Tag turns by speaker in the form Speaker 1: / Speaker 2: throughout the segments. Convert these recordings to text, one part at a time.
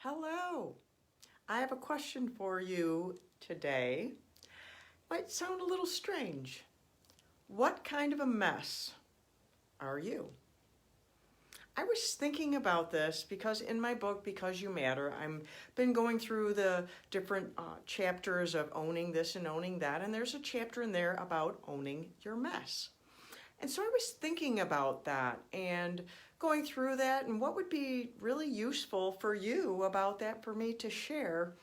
Speaker 1: Hello. I have a question for you today. Might sound a little strange. What kind of a mess are you? I was thinking about this because in my book, Because You Matter, I've been going through the different chapters of owning this and owning that, and there's a chapter in there about owning your mess. And so I was thinking about that and going through that and what would be really useful for you about that for me to share.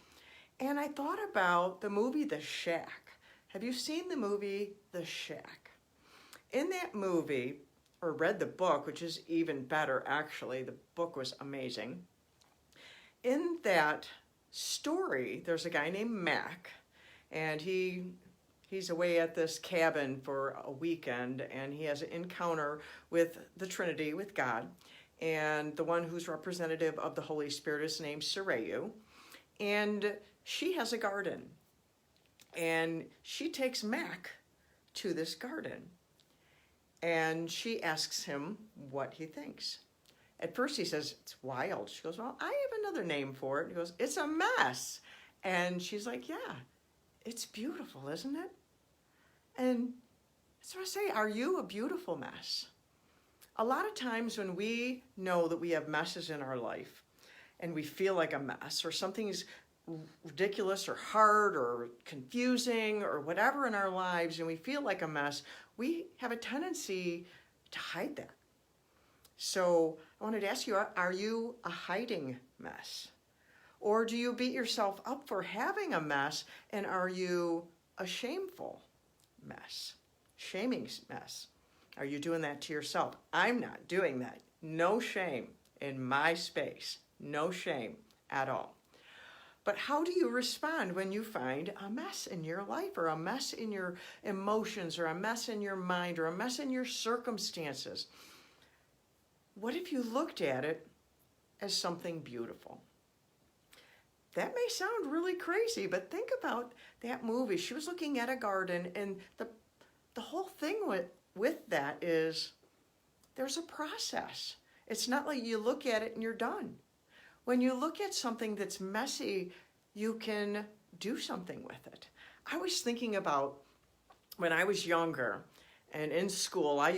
Speaker 1: And I thought about the movie The Shack. Have you seen the movie The Shack? In that movie, or read the book, which is even better actually, the book was amazing. In that story, there's a guy named Mac, and he's away at this cabin for a weekend, and he has an encounter with the Trinity, with God, and the one who's representative of the Holy Spirit is named Sarayu, and she has a garden, and she takes Mac to this garden, and she asks him what he thinks. At first he says, it's wild. She goes, well, I have another name for it. He goes, it's a mess. And she's like, yeah, it's beautiful, isn't it? And that's what I say, are you a beautiful mess? A lot of times when we know that we have messes in our life and we feel like a mess or something's ridiculous or hard or confusing or whatever in our lives and we feel like a mess, we have a tendency to hide that. So I wanted to ask you, are you a hiding mess? Or do you beat yourself up for having a mess, and are you a shameful mess? Shaming mess. Are you doing that to yourself? I'm not doing that. No shame in my space. No shame at all. But how do you respond when you find a mess in your life or a mess in your emotions or a mess in your mind or a mess in your circumstances? What if you looked at it as something beautiful? That may sound really crazy, but think about that movie. She was looking at a garden, and the whole thing with that is there's a process. It's not like you look at it and you're done. When you look at something that's messy, you can do something with it. I was thinking about when I was younger and in school, I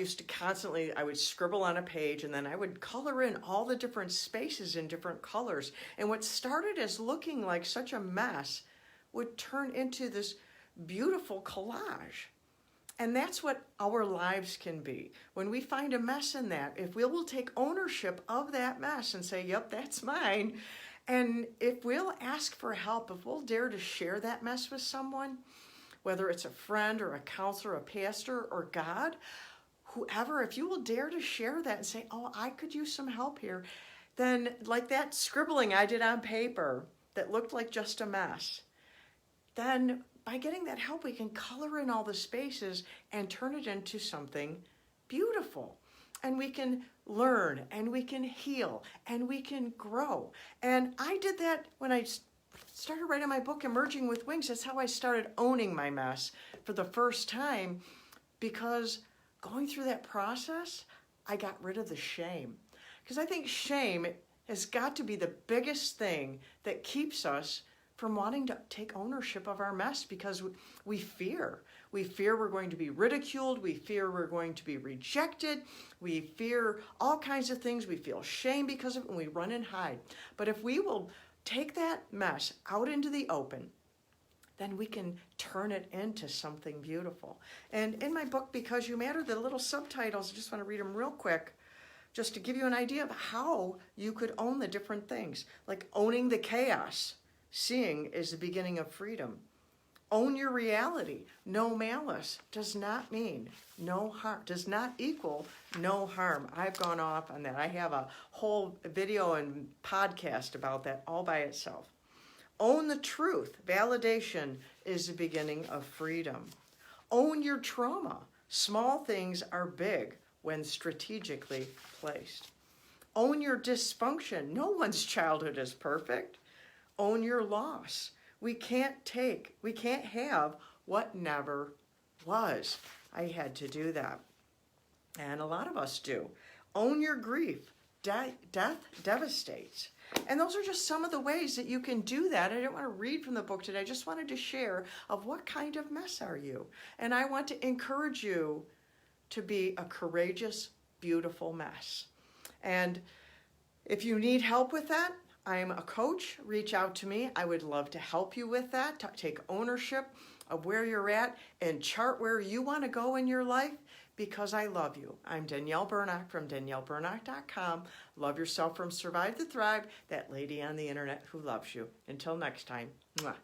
Speaker 1: would scribble on a page and then I would color in all the different spaces in different colors. And what started as looking like such a mess would turn into this beautiful collage. And that's what our lives can be. When we find a mess in that, if we will take ownership of that mess and say, yep, that's mine, and if we'll ask for help, if we'll dare to share that mess with someone, whether it's a friend or a counselor, a pastor, or God, whoever, if you will dare to share that and say, oh, I could use some help here, then like that scribbling I did on paper that looked like just a mess, then by getting that help, we can color in all the spaces and turn it into something beautiful. And we can learn, and we can heal, and we can grow. And I did that when I started writing my book, Emerging with Wings. That's how I started owning my mess for the first time, because going through that process, I got rid of the shame. Because I think shame has got to be the biggest thing that keeps us from wanting to take ownership of our mess, because we fear. We fear we're going to be ridiculed. We fear we're going to be rejected. We fear all kinds of things. We feel shame because of it, and we run and hide. But if we will take that mess out into the open, then we can turn it into something beautiful. And in my book, Because You Matter, the little subtitles, I just want to read them real quick, just to give you an idea of how you could own the different things. Like owning the chaos. Seeing is the beginning of freedom. Own your reality. No malice does not mean no harm, does not equal no harm. I've gone off on that. I have a whole video and podcast about that all by itself. Own the truth. Validation is the beginning of freedom. Own your trauma. Small things are big when strategically placed. Own your dysfunction. No one's childhood is perfect. Own your loss. We can't have what never was. I had to do that. And a lot of us do. Own your grief. Death devastates. And those are just some of the ways that you can do that. I didn't want to read from the book today. I just wanted to share of what kind of mess are you. And I want to encourage you to be a courageous, beautiful mess. And if you need help with that, I'm a coach. Reach out to me. I would love to help you with that, to take ownership of where you're at and chart where you want to go in your life, because I love you. I'm Danielle Burnock from DanielleBurnock.com. Love yourself from Survive to Thrive, that lady on the internet who loves you. Until next time. Mwah.